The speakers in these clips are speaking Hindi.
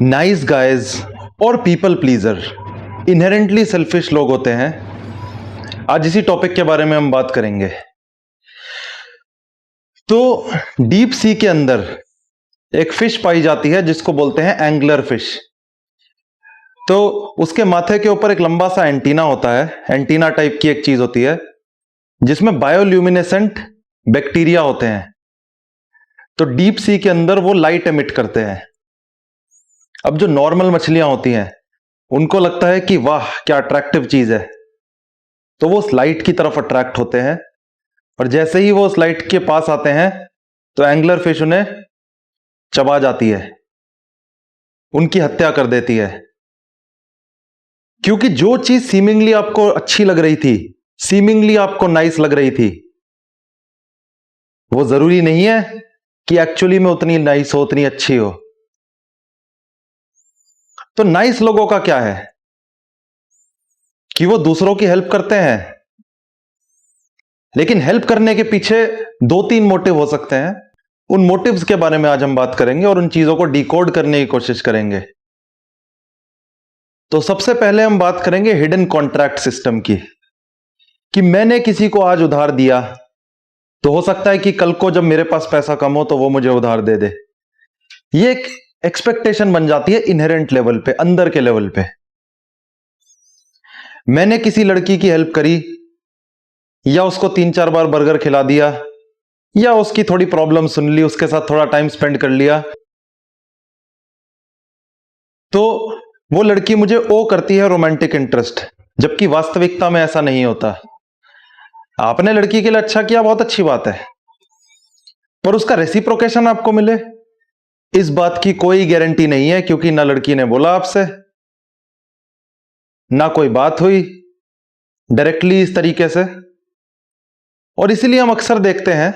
नाइस गाइज और पीपल प्लीजर इनहेरेंटली सेल्फिश लोग होते हैं। आज इसी टॉपिक के बारे में हम बात करेंगे। तो डीप सी के अंदर एक फिश पाई जाती है जिसको बोलते हैं एंगलर फिश। तो उसके माथे के ऊपर एक लंबा सा एंटीना होता है, एंटीना टाइप की एक चीज होती है जिसमें बायोल्यूमिनेसेंट बैक्टीरिया होते हैं। तो डीप सी के अंदर वो लाइट एमिट करते हैं। अब जो नॉर्मल मछलियां होती हैं उनको लगता है कि वाह क्या अट्रैक्टिव चीज है, तो वो उस लाइट की तरफ अट्रैक्ट होते हैं और जैसे ही वो उस लाइट के पास आते हैं तो एंगलर फिश उन्हें चबा जाती है, उनकी हत्या कर देती है। क्योंकि जो चीज सीमिंगली आपको अच्छी लग रही थी, सीमिंगली आपको नाइस लग रही थी, वो जरूरी नहीं है कि एक्चुअली में उतनी नाइस हो, उतनी अच्छी हो। तो नाइस लोगों का क्या है कि वो दूसरों की हेल्प करते हैं, लेकिन हेल्प करने के पीछे दो तीन मोटिव हो सकते हैं। उन मोटिव्स के बारे में आज हम बात करेंगे और उन चीजों को डिकोड करने की कोशिश करेंगे। तो सबसे पहले हम बात करेंगे हिडन कॉन्ट्रैक्ट सिस्टम की, कि मैंने किसी को आज उधार दिया तो हो सकता है कि कल को जब मेरे पास पैसा कम हो तो वो मुझे उधार दे दे। ये एक एक्सपेक्टेशन बन जाती है इनहेरेंट लेवल पे, अंदर के लेवल पे। मैंने किसी लड़की की हेल्प करी या उसको 3-4 बार बर्गर खिला दिया या उसकी थोड़ी प्रॉब्लम सुन ली, उसके साथ थोड़ा टाइम स्पेंड कर लिया, तो वो लड़की मुझे ओ करती है रोमांटिक इंटरेस्ट, जबकि वास्तविकता में ऐसा नहीं होता। आपने लड़की के लिए अच्छा किया, बहुत अच्छी बात है, पर उसका रेसिप्रोकेशन आपको मिले इस बात की कोई गारंटी नहीं है, क्योंकि ना लड़की ने बोला आपसे, ना कोई बात हुई डायरेक्टली इस तरीके से। और इसीलिए हम अक्सर देखते हैं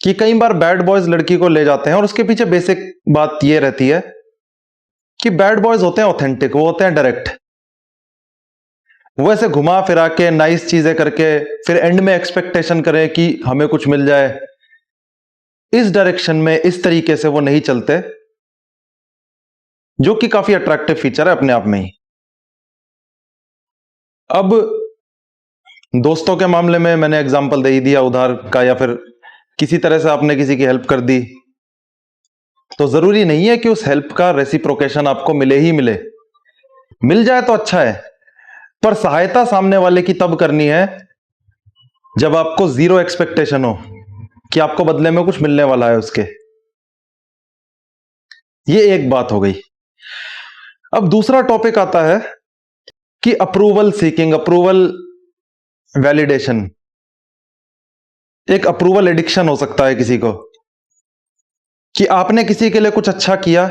कि कई बार बैड बॉयज लड़की को ले जाते हैं और उसके पीछे बेसिक बात यह रहती है कि बैड बॉयज होते हैं ऑथेंटिक, वो होते हैं डायरेक्ट। वो ऐसे घुमा फिरा के नाइस चीजें करके फिर एंड में एक्सपेक्टेशन करें कि हमें कुछ मिल जाए, इस डायरेक्शन में इस तरीके से वो नहीं चलते, जो कि काफी अट्रैक्टिव फीचर है अपने आप में ही। अब दोस्तों के मामले में मैंने एग्जांपल दे ही दिया उधार का, या फिर किसी तरह से आपने किसी की हेल्प कर दी, तो जरूरी नहीं है कि उस हेल्प का रेसिप्रोकेशन आपको मिले ही मिले। मिल जाए तो अच्छा है, पर सहायता सामने वाले की तब करनी है जब आपको जीरो एक्सपेक्टेशन हो कि आपको बदले में कुछ मिलने वाला है उसके। ये एक बात हो गई। अब दूसरा टॉपिक आता है कि अप्रूवल सीकिंग, अप्रूवल वैलिडेशन। एक अप्रूवल एडिक्शन हो सकता है किसी को, कि आपने किसी के लिए कुछ अच्छा किया,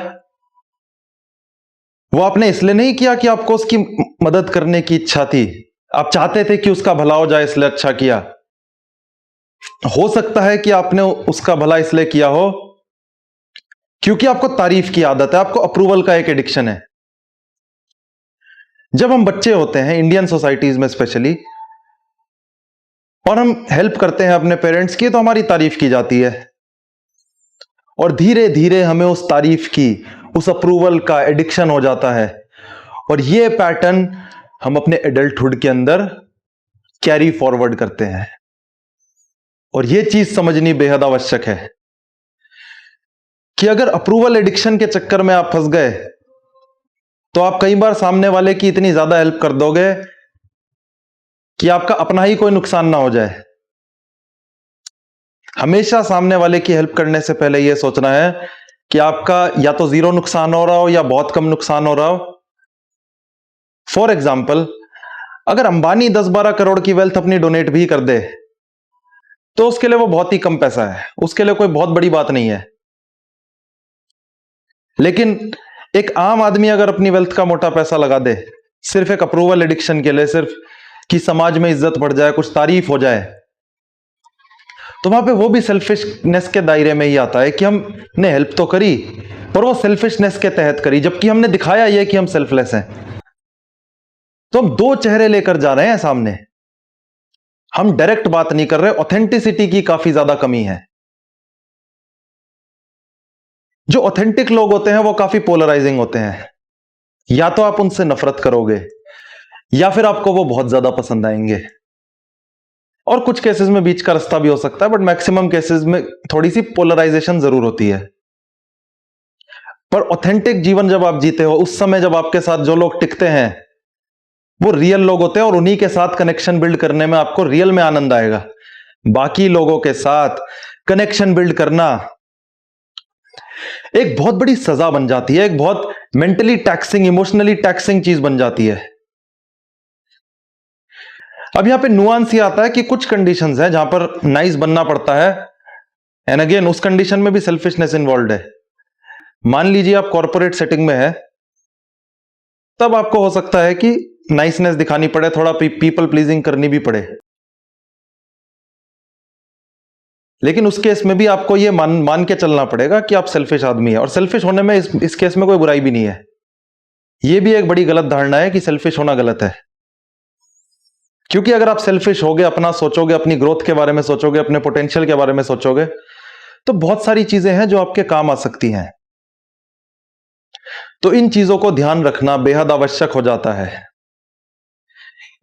वो आपने इसलिए नहीं किया कि आपको उसकी मदद करने की इच्छा थी, आप चाहते थे कि उसका भला हो जाए इसलिए अच्छा किया। हो सकता है कि आपने उसका भला इसलिए किया हो क्योंकि आपको तारीफ की आदत है, आपको अप्रूवल का एक एडिक्शन है। जब हम बच्चे होते हैं इंडियन सोसाइटीज में स्पेशली, और हम हेल्प करते हैं अपने पेरेंट्स की, तो हमारी तारीफ की जाती है और धीरे धीरे हमें उस तारीफ की, उस अप्रूवल का एडिक्शन हो जाता है। और ये पैटर्न हम अपने एडल्टहुड के अंदर कैरी फॉरवर्ड करते हैं। और ये चीज समझनी बेहद आवश्यक है कि अगर अप्रूवल एडिक्शन के चक्कर में आप फंस गए तो आप कई बार सामने वाले की इतनी ज्यादा हेल्प कर दोगे कि आपका अपना ही कोई नुकसान ना हो जाए। हमेशा सामने वाले की हेल्प करने से पहले यह सोचना है कि आपका या तो जीरो नुकसान हो रहा हो या बहुत कम नुकसान हो रहा हो। फॉर एग्जाम्पल, अगर अंबानी 10-12 करोड़ की वेल्थ अपनी डोनेट भी कर दे तो उसके लिए वो बहुत ही कम पैसा है, उसके लिए कोई बहुत बड़ी बात नहीं है। लेकिन एक आम आदमी अगर अपनी वेल्थ का मोटा पैसा लगा दे सिर्फ एक अप्रूवल एडिक्शन के लिए, सिर्फ कि समाज में इज्जत बढ़ जाए, कुछ तारीफ हो जाए, तो वहां पे वो भी सेल्फिशनेस के दायरे में ही आता है कि हमने हेल्प तो करी पर वो सेल्फिशनेस के तहत करी, जबकि हमने दिखाया यह कि हम सेल्फलेस हैं। तो हम दो चेहरे लेकर जा रहे हैं सामने, हम डायरेक्ट बात नहीं कर रहे, ऑथेंटिसिटी की काफी ज्यादा कमी है। जो ऑथेंटिक लोग होते हैं वो काफी पोलराइजिंग होते हैं, या तो आप उनसे नफरत करोगे या फिर आपको वो बहुत ज्यादा पसंद आएंगे, और कुछ केसेस में बीच का रास्ता भी हो सकता है, बट मैक्सिमम केसेस में थोड़ी सी पोलराइजेशन जरूर होती है। पर ऑथेंटिक जीवन जब आप जीते हो, उस समय जब आपके साथ जो लोग टिकते हैं वो रियल लोग होते हैं, और उन्हीं के साथ कनेक्शन बिल्ड करने में आपको रियल में आनंद आएगा। बाकी लोगों के साथ कनेक्शन बिल्ड करना एक बहुत बड़ी सजा बन जाती है, एक बहुत मेंटली टैक्सिंग, इमोशनली टैक्सिंग चीज बन जाती है। अब यहां पे नुआंस ये आता है कि कुछ कंडीशंस हैं जहां पर नाइस बनना पड़ता है, एंड अगेन उस कंडीशन में भी सेल्फिशनेस इन्वॉल्व है। मान लीजिए आप कॉर्पोरेट सेटिंग में है, तब आपको हो सकता है कि नाइसनेस दिखानी पड़े, थोड़ा पीपल प्लीजिंग करनी भी पड़े, लेकिन उस केस में भी आपको ये मान के चलना पड़ेगा कि आप सेल्फिश आदमी है, और सेल्फिश होने में इस केस में कोई बुराई भी नहीं है। ये भी एक बड़ी गलत धारणा है कि सेल्फिश होना गलत है, क्योंकि अगर आप सेल्फिश होगे, अपना सोचोगे, अपनी ग्रोथ के बारे में सोचोगे, अपने पोटेंशियल के बारे में सोचोगे, तो बहुत सारी चीजें हैं जो आपके काम आ सकती हैं। तो इन चीजों को ध्यान रखना बेहद आवश्यक हो जाता है।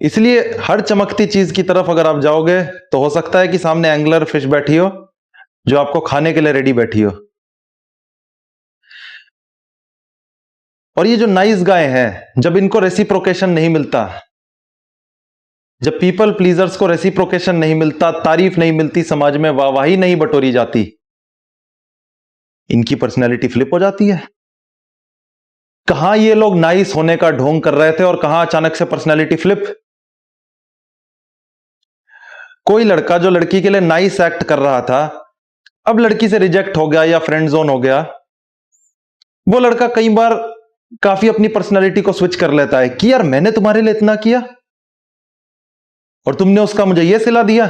इसलिए हर चमकती चीज की तरफ अगर आप जाओगे तो हो सकता है कि सामने एंगलर फिश बैठी हो जो आपको खाने के लिए रेडी बैठी हो। और ये जो नाइस गाय हैं, जब इनको रेसिप्रोकेशन नहीं मिलता, जब पीपल प्लीजर्स को रेसिप्रोकेशन नहीं मिलता, तारीफ नहीं मिलती, समाज में वाहवाही नहीं बटोरी जाती, इनकी पर्सनैलिटी फ्लिप हो जाती है। कहां ये लोग नाइस होने का ढोंग कर रहे थे और कहां अचानक से पर्सनैलिटी फ्लिप। कोई लड़का जो लड़की के लिए नाइस एक्ट कर रहा था, अब लड़की से रिजेक्ट हो गया या फ्रेंड जोन हो गया, वो लड़का कई बार काफी अपनी पर्सनैलिटी को स्विच कर लेता है कि यार मैंने तुम्हारे लिए इतना किया और तुमने उसका मुझे यह सिला दिया,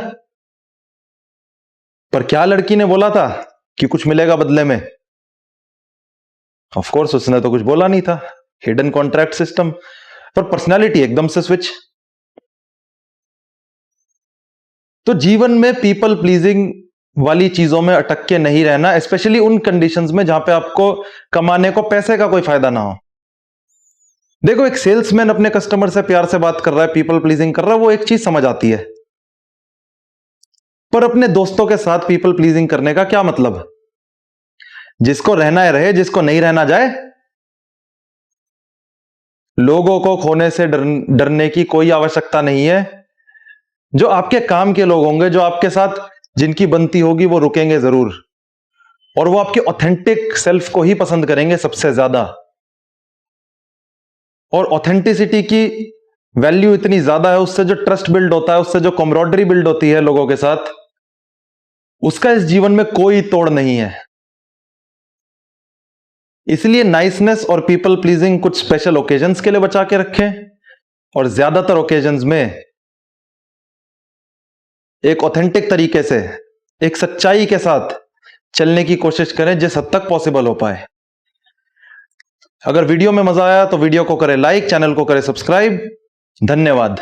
पर क्या लड़की ने बोला था कि कुछ मिलेगा बदले में? ऑफ कोर्स उसने तो कुछ बोला नहीं था, हिडन कॉन्ट्रैक्ट सिस्टम, पर पर्सनैलिटी एकदम से स्विच। तो जीवन में पीपल प्लीजिंग वाली चीजों में अटक के नहीं रहना, स्पेशली उन कंडीशंस में जहां पे आपको कमाने को पैसे का कोई फायदा ना हो। देखो, एक सेल्समैन अपने कस्टमर से प्यार से बात कर रहा है, पीपल प्लीजिंग कर रहा है, वो एक चीज समझ आती है, पर अपने दोस्तों के साथ पीपल प्लीजिंग करने का क्या मतलब? जिसको रहना है रहे, जिसको नहीं रहना जाए। लोगों को खोने से डरने की कोई आवश्यकता नहीं है। जो आपके काम के लोग होंगे, जो आपके साथ जिनकी बनती होगी, वो रुकेंगे जरूर, और वो आपके ऑथेंटिक सेल्फ को ही पसंद करेंगे सबसे ज्यादा। और ऑथेंटिसिटी की वैल्यू इतनी ज्यादा है, उससे जो ट्रस्ट बिल्ड होता है, उससे जो कॉमरेडरी बिल्ड होती है लोगों के साथ, उसका इस जीवन में कोई तोड़ नहीं है। इसलिए नाइसनेस और पीपल प्लीजिंग कुछ स्पेशल ओकेजन्स के लिए बचा के रखें, और ज्यादातर ओकेजन्स में एक ऑथेंटिक तरीके से, एक सच्चाई के साथ चलने की कोशिश करें जिस हद तक पॉसिबल हो पाए। अगर वीडियो में मजा आया तो वीडियो को करें लाइक, चैनल को करें सब्सक्राइब। धन्यवाद।